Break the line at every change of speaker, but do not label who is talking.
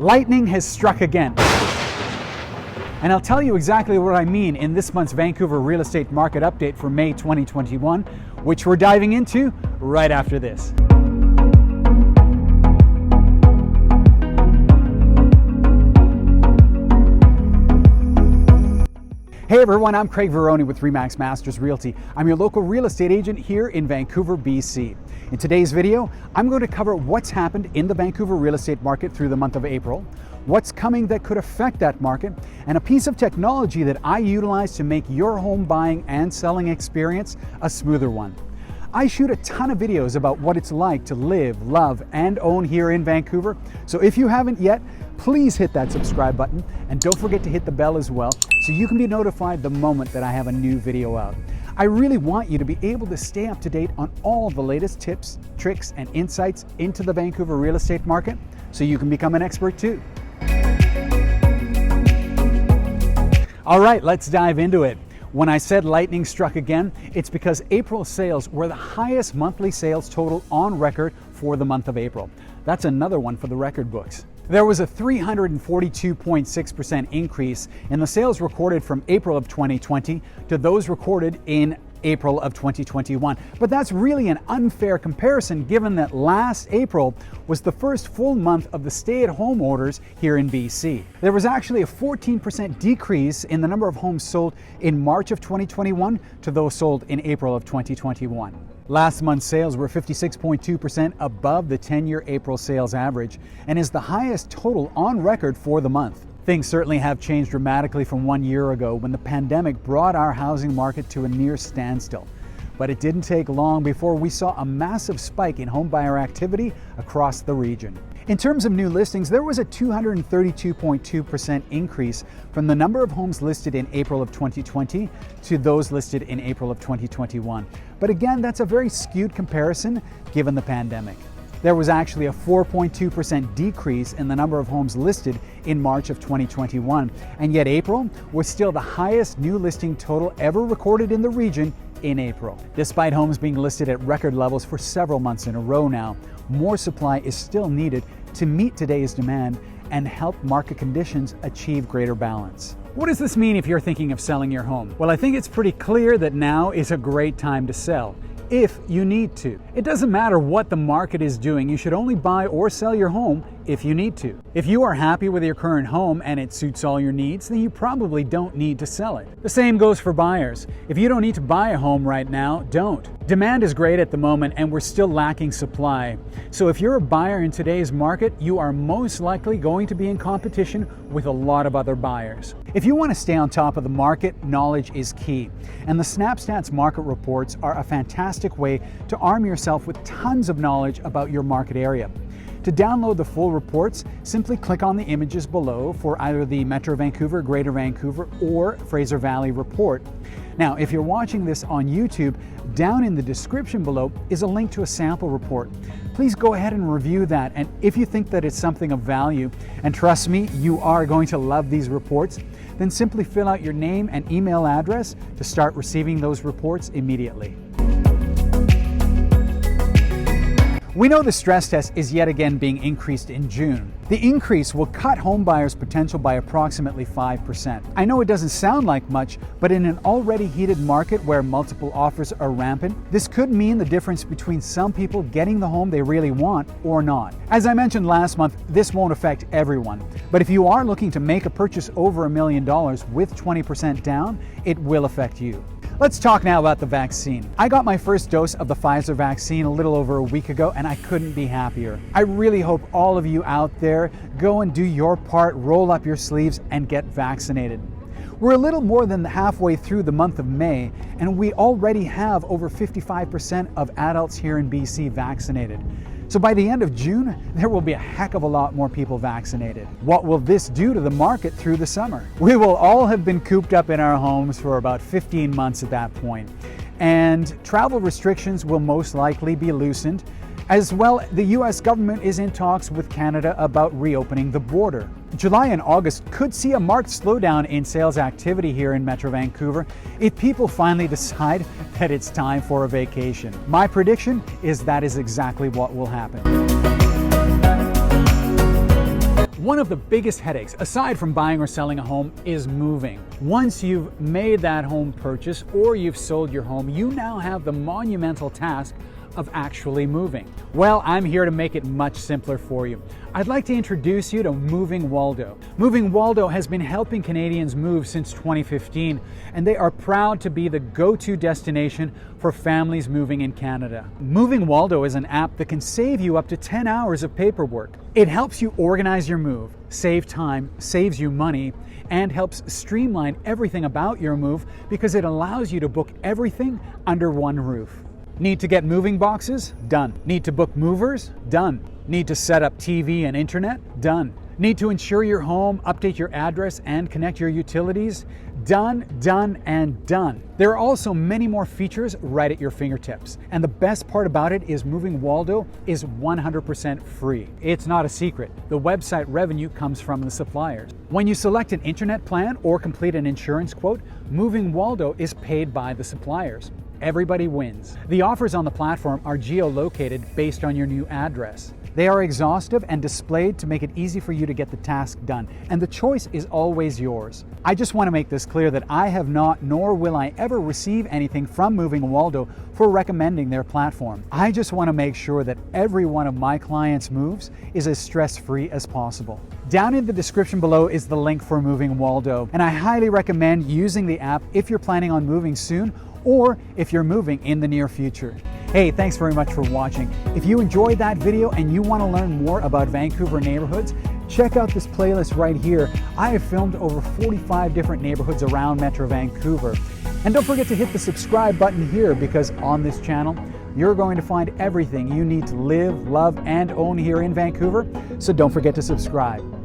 Lightning has struck again. And I'll tell you exactly what I mean in this month's Vancouver real estate market update for May 2021, which we're diving into right after this. Hey everyone, I'm Craig Veroni with RE/MAX Masters Realty. I'm your local real estate agent here in Vancouver, BC. In today's video, I'm going to cover what's happened in the Vancouver real estate market through the month of April, what's coming that could affect that market, and a piece of technology that I utilize to make your home buying and selling experience a smoother one. I shoot a ton of videos about what it's like to live, love, and own here in Vancouver. So if you haven't yet, please hit that subscribe button and don't forget to hit the bell as well so you can be notified the moment that I have a new video out. I really want you to be able to stay up to date on all the latest tips, tricks, and insights into the Vancouver real estate market so you can become an expert too. All right, let's dive into it. When I said lightning struck again, it's because April sales were the highest monthly sales total on record for the month of April. That's another one for the record books. There was a 342.6% increase in the sales recorded from April of 2020 to those recorded in April of 2021. But that's really an unfair comparison given that last April was the first full month of the stay-at-home orders here in BC. There was actually a 14% decrease in the number of homes sold in March of 2021 to those sold in April of 2021. Last month's sales were 56.2% above the 10-year April sales average and is the highest total on record for the month. Things certainly have changed dramatically from 1 year ago when the pandemic brought our housing market to a near standstill. But it didn't take long before we saw a massive spike in homebuyer activity across the region. In terms of new listings, there was a 232.2% increase from the number of homes listed in April of 2020 to those listed in April of 2021. But again, that's a very skewed comparison given the pandemic. There was actually a 4.2% decrease in the number of homes listed in March of 2021, and yet April was still the highest new listing total ever recorded in the region in April. Despite homes being listed at record levels for several months in a row now, more supply is still needed to meet today's demand and help market conditions achieve greater balance. What does this mean if you're thinking of selling your home? Well, I think it's pretty clear that now is a great time to sell, if you need to. It doesn't matter what the market is doing, you should only buy or sell your home if you need to. If you are happy with your current home and it suits all your needs, then you probably don't need to sell it. The same goes for buyers. If you don't need to buy a home right now, don't. Demand is great at the moment and we're still lacking supply. So if you're a buyer in today's market, you are most likely going to be in competition with a lot of other buyers. If you want to stay on top of the market, knowledge is key. And the SnapStats market reports are a fantastic way to arm yourself with tons of knowledge about your market area. To download the full reports, simply click on the images below for either the Metro Vancouver, Greater Vancouver, or Fraser Valley report. Now, if you're watching this on YouTube, down in the description below is a link to a sample report. Please go ahead and review that, and if you think that it's something of value, and trust me, you are going to love these reports, then simply fill out your name and email address to start receiving those reports immediately. We know the stress test is yet again being increased in June. The increase will cut home buyers' potential by approximately 5%. I know it doesn't sound like much, but in an already heated market where multiple offers are rampant, this could mean the difference between some people getting the home they really want or not. As I mentioned last month, this won't affect everyone, but if you are looking to make a purchase over $1 million with 20% down, it will affect you. Let's talk now about the vaccine. I got my first dose of the Pfizer vaccine a little over a week ago and I couldn't be happier. I really hope all of you out there go and do your part, roll up your sleeves and get vaccinated. We're a little more than halfway through the month of May and we already have over 55% of adults here in BC vaccinated. So by the end of June, there will be a heck of a lot more people vaccinated. What will this do to the market through the summer? We will all have been cooped up in our homes for about 15 months at that point, and travel restrictions will most likely be loosened. As well, the US government is in talks with Canada about reopening the border. July and August could see a marked slowdown in sales activity here in Metro Vancouver if people finally decide that it's time for a vacation. My prediction is that is exactly what will happen. One of the biggest headaches, aside from buying or selling a home, is moving. Once you've made that home purchase or you've sold your home, you now have the monumental task of actually moving. Well, I'm here to make it much simpler for you. I'd like to introduce you to Moving Waldo. Moving Waldo has been helping Canadians move since 2015, and they are proud to be the go-to destination for families moving in Canada. Moving Waldo is an app that can save you up to 10 hours of paperwork. It helps you organize your move, save time, saves you money, and helps streamline everything about your move because it allows you to book everything under one roof. Need to get moving boxes? Done. Need to book movers? Done. Need to set up TV and internet? Done. Need to insure your home, update your address, and connect your utilities? Done, done, and done. There are also many more features right at your fingertips. And the best part about it is Moving Waldo is 100% free. It's not a secret. The website revenue comes from the suppliers. When you select an internet plan or complete an insurance quote, Moving Waldo is paid by the suppliers. Everybody wins. The offers on the platform are geolocated based on your new address. They are exhaustive and displayed to make it easy for you to get the task done, and the choice is always yours. I just want to make this clear that I have not, nor will I ever receive anything from Moving Waldo for recommending their platform. I just want to make sure that every one of my clients' moves is as stress-free as possible. Down in the description below is the link for Moving Waldo, and I highly recommend using the app if you're planning on moving soon or if you're moving in the near future. Hey, thanks very much for watching. If you enjoyed that video and you want to learn more about Vancouver neighborhoods, check out this playlist right here. I have filmed over 45 different neighborhoods around Metro Vancouver. And don't forget to hit the subscribe button here because on this channel, you're going to find everything you need to live, love, and own here in Vancouver. So don't forget to subscribe.